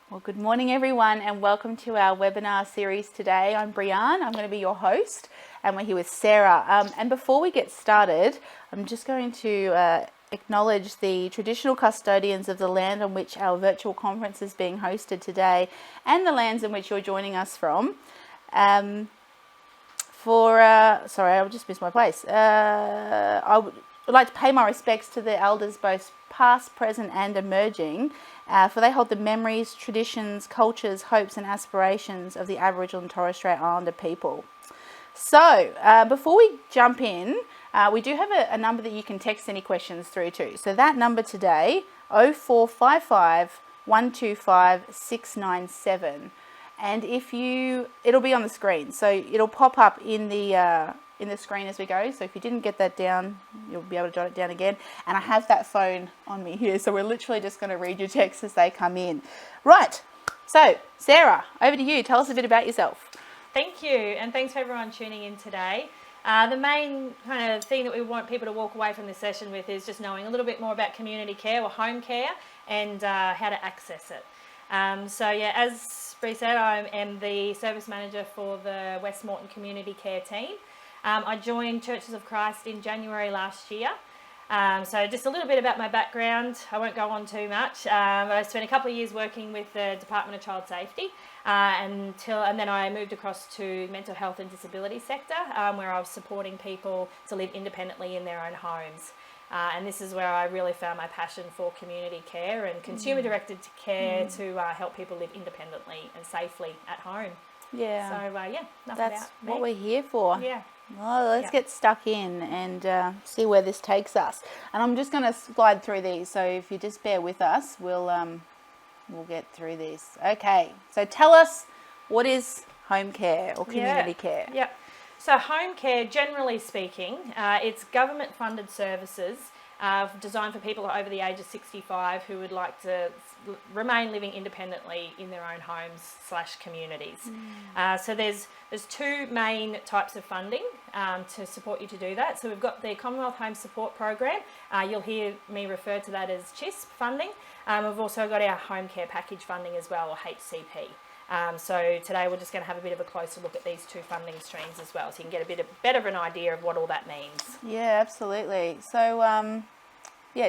Well, good morning everyone and welcome to our webinar series today. I'm Brianne, I'm going to be your host and we're here with Sarah. And before we get started, I'm just going to acknowledge the traditional custodians of the land on which our virtual conference is being hosted today and the lands in which you're joining us from. Sorry, I just missed my place. I would like to pay my respects to the elders both past, present and emerging, for they hold the memories, traditions, cultures, hopes and aspirations of the Aboriginal and Torres Strait Islander people. So before we jump in, we do have a number that you can text any questions through to. So that number today, 0455 125 697. And it'll be on the screen. So it'll pop up in the screen as we go. So if you didn't get that down, you'll be able to jot it down again. And I have that phone on me here. So we're literally just going to read your texts as they come in. Right. So Sarah, over to you. Tell us a bit about yourself. Thank you. And thanks for everyone tuning in today. The main kind of thing that we want people to walk away from this session with is just knowing a little bit more about community care or home care and how to access it. As Bree said, I am the service manager for the West Moreton Community Care team. I joined Churches of Christ in January last year. So just a little bit about my background. I won't go on too much. I spent a couple of years working with the Department of Child Safety and then I moved across to mental health and disability sector where I was supporting people to live independently in their own homes. And this is where I really found my passion for community care and consumer-directed care to help people live independently and safely at home. Yeah. So, that's about me. what we're here for. Yeah. Well, let's get stuck in and see where this takes us. And I'm just going to slide through these. So if you just bear with us, we'll get through these. Okay. So tell us, what is home care or community care? Yeah. So home care, generally speaking, it's government-funded services designed for people over the age of 65 who would like to remain living independently in their own homes/communities. So there's two main types of funding to support you to do that. So we've got the Commonwealth Home Support Program. You'll hear me refer to that as CHISP funding. We've also got our home care package funding as well, or HCP. So today we're just going to have a bit of a closer look at these two funding streams as well, so you can get a better of an idea of what all that means. Yeah, absolutely. So,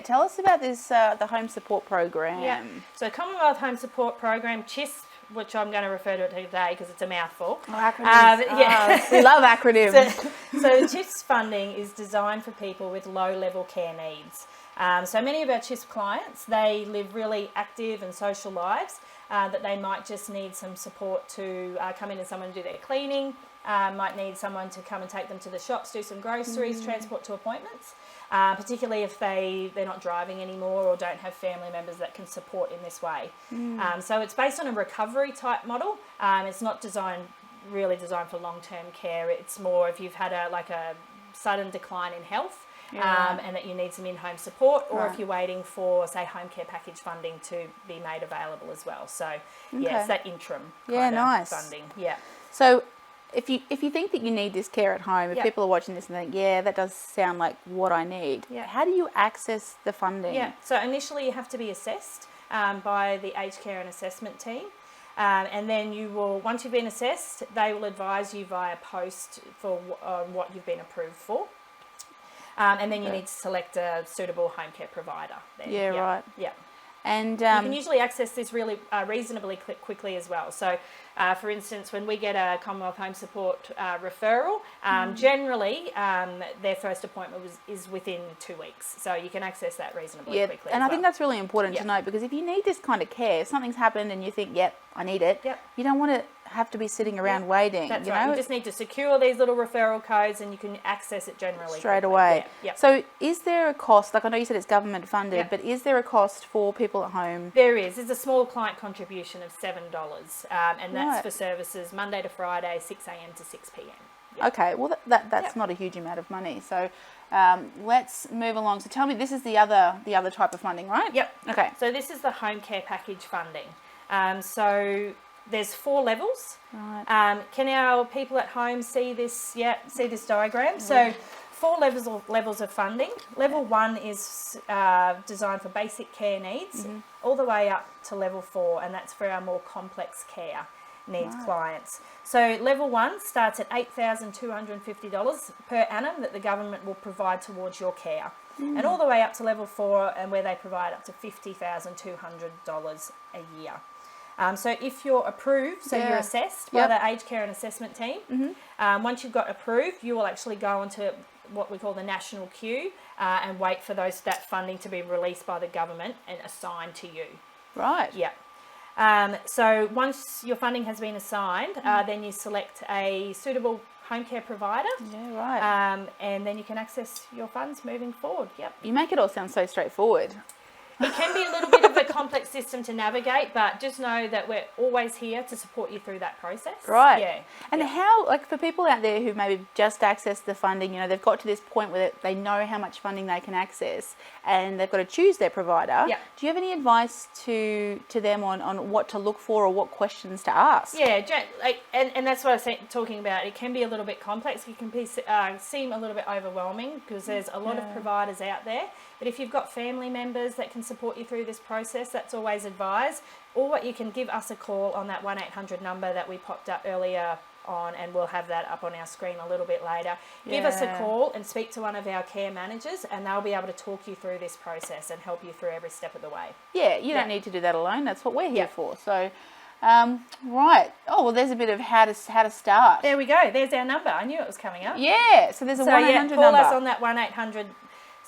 tell us about this, the home support program. Yeah. So Commonwealth Home Support Program, CHISP, which I'm going to refer to it today because it's a mouthful. Oh, acronyms. We love acronyms. So the CHISP funding is designed for people with low-level care needs. So many of our CHISP clients, they live really active and social lives, that they might just need some support to come in and someone do their cleaning, might need someone to come and take them to the shops, do some groceries, transport to appointments, particularly if they're not driving anymore or don't have family members that can support in this way. So it's based on a recovery type model. It's not really designed for long-term care. It's more if you've had a sudden decline in health, and that you need some in-home support, or if you're waiting for, say, home care package funding to be made available as well. So, it's that interim kind of funding. Yeah. So, if you think that you need this care at home, if people are watching this and think, that does sound like what I need, how do you access the funding? Yeah. So initially you have to be assessed by the Aged Care and Assessment team. And then once you've been assessed, they will advise you via post for what you've been approved for. And then you need to select a suitable home care provider. Then. Right. Yeah. And you can usually access this really reasonably quickly as well. So, for instance, when we get a Commonwealth Home Support referral, generally their first appointment is within 2 weeks. So you can access that reasonably quickly. And I think that's really important to note, because if you need this kind of care, if something's happened and you think, I need it, you don't want to have to be sitting around waiting. That's right. You just need to secure these little referral codes and you can access it generally straight quickly. away. Yeah. So is there a cost, I know you said it's government funded, but is there a cost for people at home? There is. There's a small client contribution of $7, and that's for services Monday to Friday, 6 a.m. to 6 p.m. Yeah. Okay, well that's not a huge amount of money. So let's move along. So tell me, this is the other type of funding, right? Yep. Okay. So this is the home care package funding. So there's 4 levels. Right. Can our people at home see this? Yeah, see this diagram. So 4 levels of funding. Level 1 is designed for basic care needs, all the way up to level 4, and that's for our more complex care needs clients. So level 1 starts at $8,250 per annum that the government will provide towards your care, and all the way up to level 4, and where they provide up to $50,200 a year. So if you're approved, so you're assessed by the Aged Care and Assessment team, once you've got approved, you will actually go onto what we call the national queue and wait for that funding to be released by the government and assigned to you. Right. Yeah. So once your funding has been assigned, then you select a suitable home care provider. Yeah, right. And then you can access your funds moving forward. Yep. You make it all sound so straightforward. It can be a little bit of a complex system to navigate, but just know that we're always here to support you through that process. Right. Yeah. And how, like, for people out there who maybe just accessed the funding, you know, they've got to this point where they know how much funding they can access and they've got to choose their provider. Yeah. Do you have any advice to them on what to look for or what questions to ask? Yeah, and that's what I was talking about. It can be a little bit complex. It can be seem a little bit overwhelming because there's a lot of providers out there. But if you've got family members that can support you through this process, that's always advised. Or what you can give us a call on that 1-800 number that we popped up earlier on, and we'll have that up on our screen a little bit later. Give us a call and speak to one of our care managers, and they'll be able to talk you through this process and help you through every step of the way. Yeah, you don't need to do that alone. That's what we're here for. So, right. Oh, well, there's a bit of how to start. There we go. There's our number. I knew it was coming up. Yeah. So there's a 1-800 number. Call us on that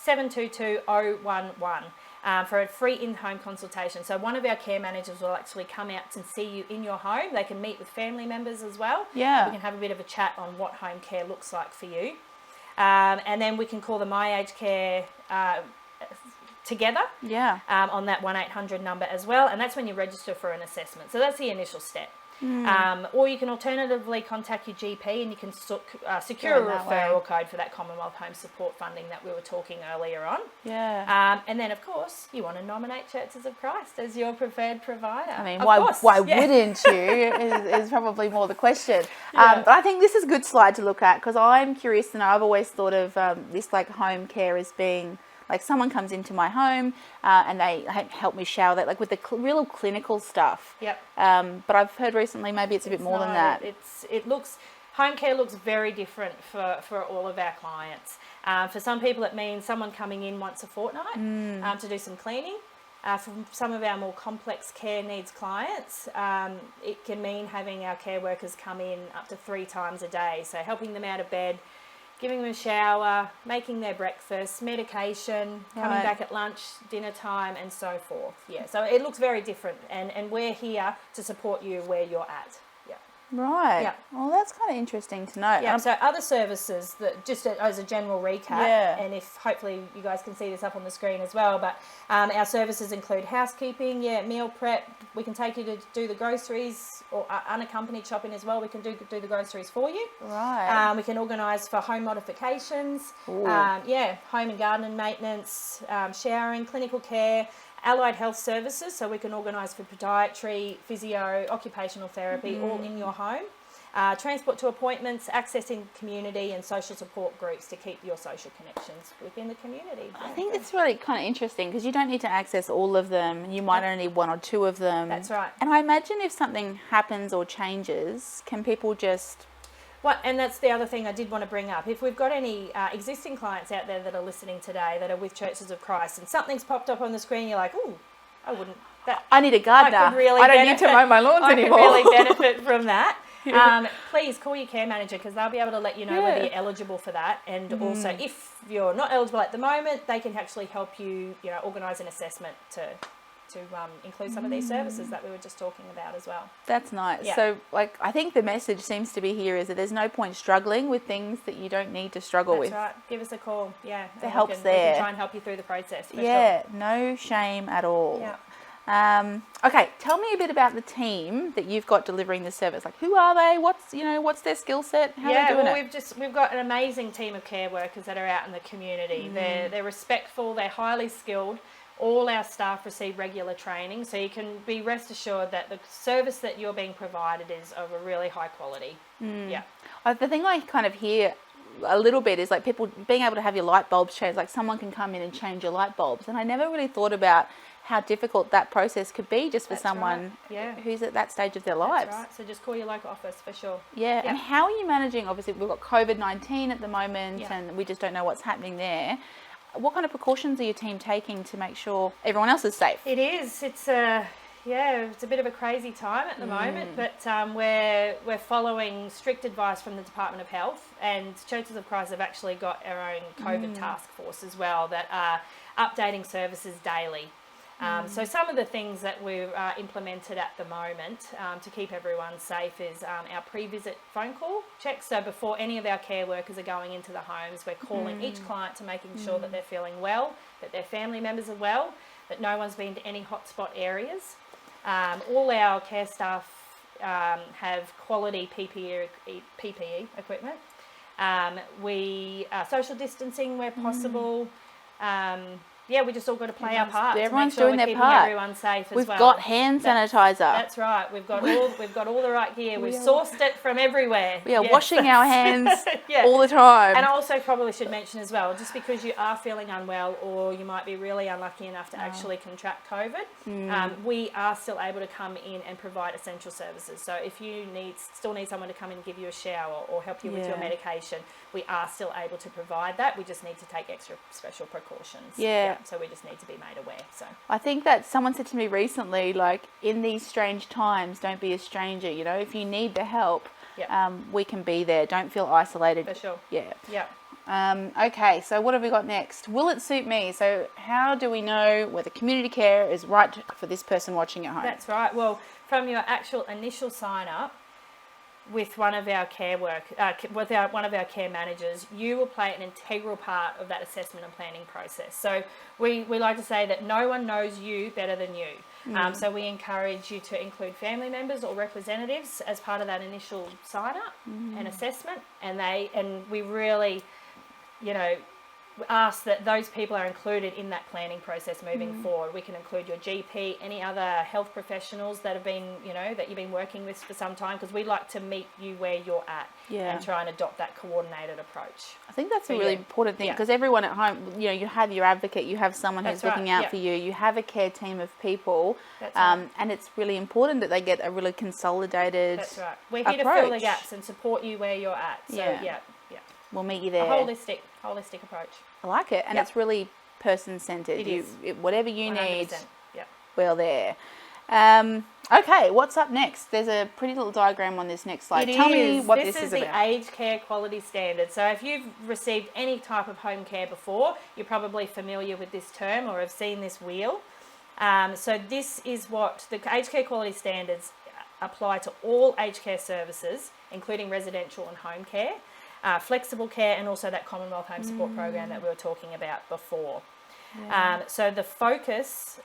1-800-722-011 for a free in-home consultation. So one of our care managers will actually come out and see you in your home. They can meet with family members as well. Yeah. We can have a bit of a chat on what home care looks like for you. And then we can call the My Aged Care together on that 1-800 number as well. And that's when you register for an assessment. So that's the initial step. Or you can alternatively contact your GP and you can secure a referral code for that Commonwealth Home Support funding that we were talking earlier on. Yeah. And then, of course, you want to nominate Churches of Christ as your preferred provider. I mean, why wouldn't you is probably more the question. But I think this is a good slide to look at because I'm curious to know. I've always thought of this like home care as being like someone comes into my home and they help me shower, that like with the real clinical stuff. Yep. But I've heard recently maybe it's a bit more than that. Home care looks very different for all of our clients. For some people it means someone coming in once a fortnight to do some cleaning. For some of our more complex care needs clients, it can mean having our care workers come in up to 3 times a day. So helping them out of bed, giving them a shower, making their breakfast, medication, coming back at lunch, dinner time, and so forth. Yeah, so it looks very different, and we're here to support you where you're at. Yeah. Right. Yeah. Well, that's kind of interesting to know. Yeah. So other services that just as a general recap, and if hopefully you guys can see this up on the screen as well, but our services include housekeeping, meal prep. We can take you to do the groceries or unaccompanied shopping as well. We can do the groceries for you. Right. We can organise for home modifications. Home and garden maintenance, showering, clinical care, allied health services, so we can organise for podiatry, physio, occupational therapy, all in your home. Transport to appointments, accessing community and social support groups to keep your social connections within the community. I think it's really kind of interesting because you don't need to access all of them. You might only need 1 or 2 of them. That's right. And I imagine if something happens or changes, can people just... And that's the other thing I did want to bring up. If we've got any existing clients out there that are listening today that are with Churches of Christ and something's popped up on the screen, you're like, ooh, I wouldn't... I need a gardener. I don't need to mow my lawns anymore. I could really benefit from that. Please call your care manager because they'll be able to let you know whether you're eligible for that. And also, if you're not eligible at the moment, they can actually help you, organise an assessment to include some of these services that we were just talking about as well. That's nice. Yeah. So, I think the message seems to be here is that there's no point struggling with things that you don't need to struggle with. That's right. Give us a call. Yeah. The help's there. We can try and help you through the process. For sure. No shame at all. Yeah. Okay, tell me a bit about the team that you've got delivering the service. Like, who are they? What's their skill set? How are they doing it? We've got an amazing team of care workers that are out in the community. They're respectful. They're highly skilled. All our staff receive regular training, so you can be rest assured that the service that you're being provided is of a really high quality. Yeah. The thing I kind of hear a little bit is like people being able to have your light bulbs changed. Like someone can come in and change your light bulbs, and I never really thought about how difficult that process could be just for someone who's at that stage of their lives. That's right. So just call your local office for sure. Yeah. And how are you managing? Obviously, we've got COVID-19 at the moment, and we just don't know what's happening there. What kind of precautions are your team taking to make sure everyone else is safe? It is. It's a bit of a crazy time at the moment, but we're following strict advice from the Department of Health, and Churches of Christ have actually got our own COVID task force as well that are updating services daily. So some of the things that we've implemented at the moment to keep everyone safe is our pre-visit phone call checks. So before any of our care workers are going into the homes, we're calling each client to making sure that they're feeling well, that their family members are well, that no one's been to any hotspot areas. All our care staff have quality PPE equipment. We are social distancing where possible. We just all got to play our part. Everyone's to make sure doing their keeping part. Everyone safe as We've well. got hand sanitizer. That's right. We've got all the right gear. We've sourced it from everywhere. We are washing our hands all the time. And I also probably should mention as well, just because you are feeling unwell or you might be really unlucky enough to actually contract COVID, we are still able to come in and provide essential services. So if you still need someone to come in and give you a shower or help you with your medication, we are still able to provide that. We just need to take extra special precautions. So we just need to be made aware. So I think that someone said to me recently, like, in these strange times, don't be a stranger. You know, if you need the help, we can be there. Don't feel isolated. For sure. Yeah. Okay, so what have we got next? Will it suit me? So how do we know whether community care is right for this person watching at home? That's right. Well, from your actual initial sign up with one of our one of our care managers, you will play an integral part of that assessment and planning process. So we like to say that no one knows you better than you. So we encourage you to include family members or representatives as part of that initial sign up and assessment, and we really, ask that those people are included in that planning process moving forward. We can include your GP, any other health professionals that have been, that you've been working with for some time, because we like to meet you where you're at and try and adopt that coordinated approach. I think that's a really important thing, because everyone at home, you have your advocate, you have someone who's looking out for you, you have a care team of people, and it's really important that they get a really consolidated That's right. We're here to fill the gaps and support you where you're at. So we'll meet you there. A holistic approach. I like it, and it's really person-centered. It is. Whatever you 100%. need, we're there. Okay, what's up next? There's a pretty little diagram on this next slide. Tell me what this is about. This is the aged care quality standard. So if you've received any type of home care before, you're probably familiar with this term or have seen this wheel. So this is what the aged care quality standards apply to all aged care services, including residential and home care. Flexible care, and also that Commonwealth Home Support Program that we were talking about before. So the focus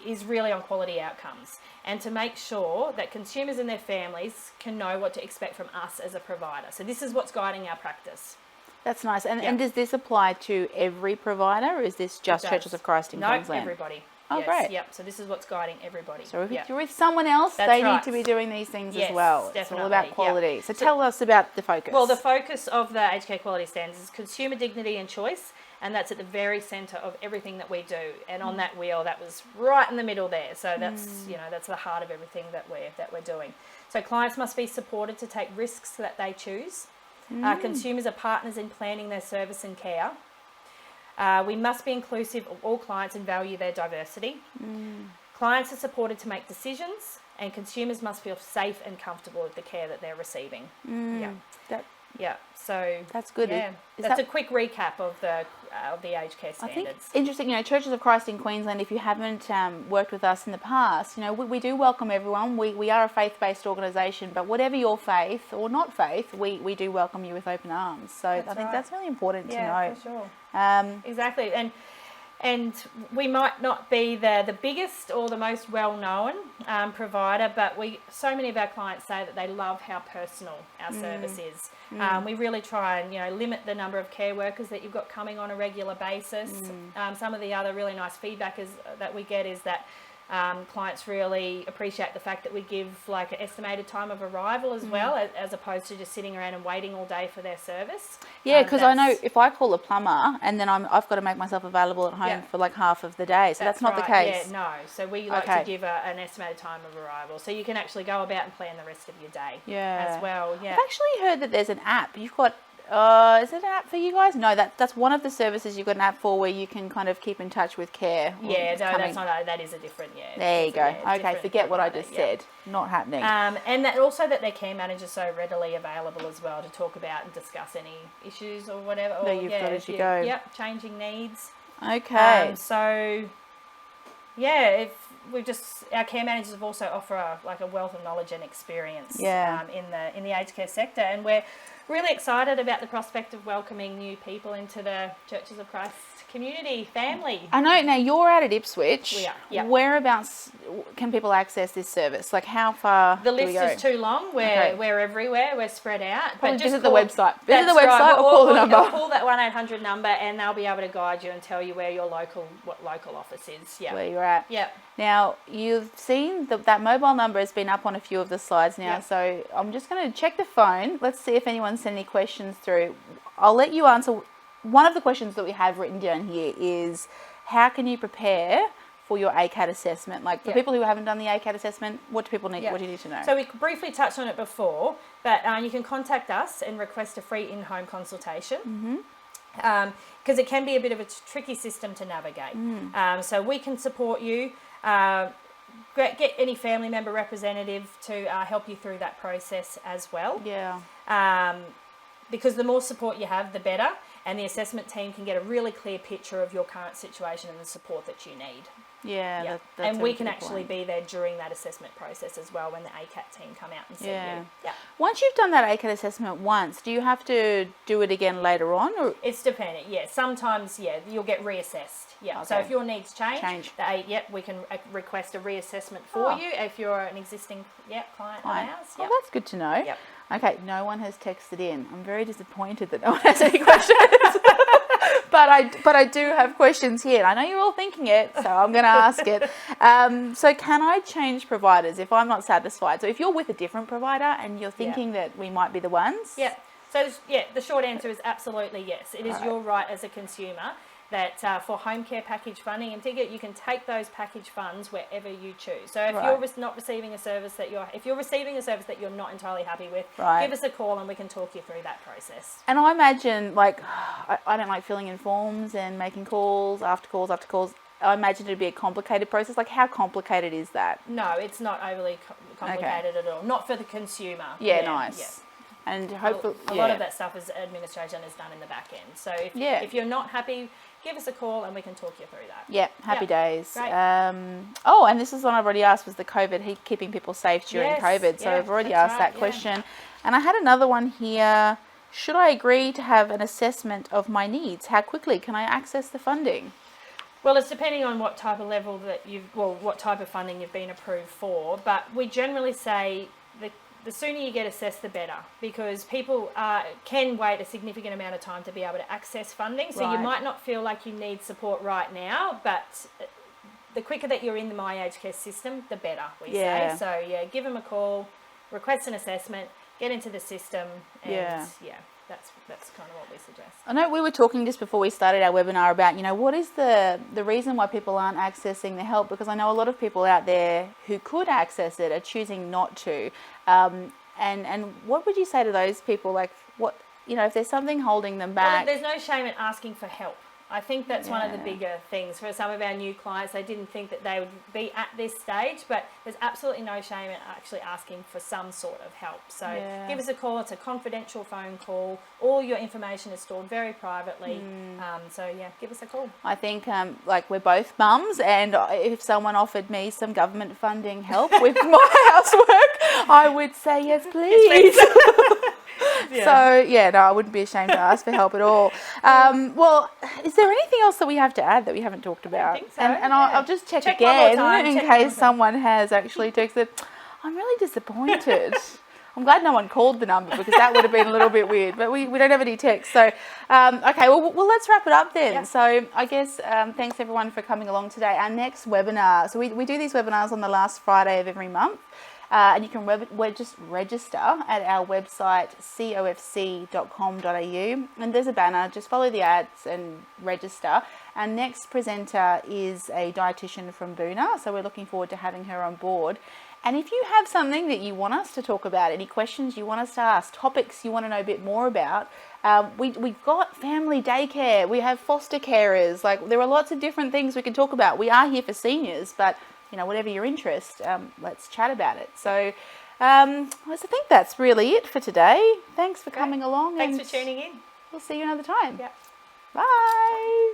is really on quality outcomes and to make sure that consumers and their families can know what to expect from us as a provider. So this is what's guiding our practice. That's nice. And does this apply to every provider, or is this just Churches of Christ in Queensland? No, everybody. Oh, great. Yep. So this is what's guiding everybody. So if you're with someone else, they need to be doing these things as well. It's all about quality. So tell us about the focus. Well, the focus of the aged care quality standards is consumer dignity and choice, and that's at the very centre of everything that we do. And on that wheel, that was right in the middle there. So that's that's the heart of everything that we're doing. So clients must be supported to take risks that they choose. Consumers are partners in planning their service and care. We must be inclusive of all clients and value their diversity. Clients are supported to make decisions, and consumers must feel safe and comfortable with the care that they're receiving. So that's good. That's a quick recap of the aged care standards. I think it's interesting, Churches of Christ in Queensland, if you haven't worked with us in the past, we do welcome everyone. We are a faith-based organisation, but whatever your faith or not faith, we do welcome you with open arms. So I think that's really important to know. Yeah, for sure. Exactly. And we might not be the biggest or the most well-known provider, but so many of our clients say that they love how personal our service is. We really try and limit the number of care workers that you've got coming on a regular basis. Some of the other really nice feedback that we get is that Clients really appreciate the fact that we give like an estimated time of arrival as well, as opposed to just sitting around and waiting all day for their service. Yeah, because I know if I call a plumber and then I've got to make myself available at home for like half of the day, so that's not the case. Yeah, no. So we like to give an estimated time of arrival, so you can actually go about and plan the rest of your day as well. Yeah, I've actually heard that there's an app. You've got. Is it an app for you guys? No, that's one of the services you've got an app for where you can kind of keep in touch with care. Yeah, no, that's not. That is a different. Yeah. There you go. Okay, forget what I just said. Not happening. And that also that their care manager is so readily available as well to talk about and discuss any issues or whatever. Or, you've got as you go. Yep, changing needs. Okay. So, yeah, if we just our care managers have also offer a wealth of knowledge and experience. In the aged care sector, and we're really excited about the prospect of welcoming new people into the Churches of Christ community family. I know. Now you're out at Ipswich. We are. Yep. Whereabouts can people access this service? Like how far? The list is too long. We're everywhere. We're spread out. Probably but just visit the website. Visit the website or call the number. Or call that 1-800 number, and they'll be able to guide you and tell you where your local office is. Yeah. Where you're at. Yep. Now you've seen that mobile number has been up on a few of the slides now. Yep. So I'm just going to check the phone. Let's see if anyone sent any questions through. I'll let you answer. One of the questions that we have written down here is, how can you prepare for your ACAT assessment? Like for people who haven't done the ACAT assessment, what do people need? What do you need to know? So we briefly touched on it before, but you can contact us and request a free in-home consultation. Because it can be a bit of a tricky system to navigate. So we can support you. Get any family member representative to help you through that process as well. Yeah. Because the more support you have, the better. And the assessment team can get a really clear picture of your current situation and the support that you need. Yeah. That's and we can actually be there during that assessment process as well when the ACAT team come out and see you. Yeah. Once you've done that ACAT assessment once, do you have to do it again later on? Or? It's dependent, Sometimes, you'll get reassessed. Yeah. Okay. So if your needs change. We can request a reassessment for you if you're an existing client of ours. Oh, that's good to know. Yep. Okay, no one has texted in. I'm very disappointed that no one has any questions. But I do have questions here. I know you're all thinking it, so I'm going to ask it. So can I change providers if I'm not satisfied? So if you're with a different provider and you're thinking that we might be the ones? Yeah. So, the short answer is absolutely yes. It is your right as a consumer that for home care package funding and ticket, you can take those package funds wherever you choose. So if you're not receiving a service if you're receiving a service that you're not entirely happy with, give us a call and we can talk you through that process. And I imagine, I don't like filling in forms and making calls after calls after calls. I imagine it'd be a complicated process. Like, how complicated is that? No, it's not overly complicated at all. Not for the consumer. Yeah, nice. Yeah. And hopefully, a lot of that stuff is administration is done in the back end. So if you're not happy, give us a call and we can talk you through that. Yeah, happy days. Great. And this is one I've already asked, was the COVID, keeping people safe during COVID. So I've already asked that question. And I had another one here. Should I agree to have an assessment of my needs? How quickly can I access the funding? Well, it's depending on what type of level what type of funding you've been approved for. But we generally say the sooner you get assessed, the better, because people can wait a significant amount of time to be able to access funding. So you might not feel like you need support right now, but the quicker that you're in the My Aged Care system, the better, we say. So, give them a call, request an assessment, get into the system, and that's kind of what we suggest. I know we were talking just before we started our webinar about, what is the reason why people aren't accessing the help? Because I know a lot of people out there who could access it are choosing not to. And what would you say to those people? Like, if there's something holding them back? Well, there's no shame in asking for help. I think that's one of the bigger things for some of our new clients. They didn't think that they would be at this stage, but there's absolutely no shame in actually asking for some sort of help. So give us a call. It's a confidential phone call. All your information is stored very privately. Give us a call. I think we're both mums, and if someone offered me some government funding help with my housework, I would say yes, please. So, I wouldn't be ashamed to ask for help at all. Well, is there anything else that we have to add that we haven't talked about? I think so. And I'll just check again in case someone has actually texted. I'm really disappointed. I'm glad no one called the number because that would have been a little bit weird, but we don't have any text. So, okay, well, let's wrap it up then. Yeah. So I guess thanks everyone for coming along today. Our next webinar, so we do these webinars on the last Friday of every month. And you can just register at our website, cofc.com.au. And there's a banner, just follow the ads and register. Our next presenter is a dietitian from Boona, so we're looking forward to having her on board. And if you have something that you want us to talk about, any questions you want us to ask, topics you want to know a bit more about, we've got family daycare, we have foster carers, like there are lots of different things we can talk about. We are here for seniors, but whatever your interest, let's chat about it. So I think that's really it for today. Thanks for coming along. Thanks for tuning in. We'll see you another time. Yeah. Bye.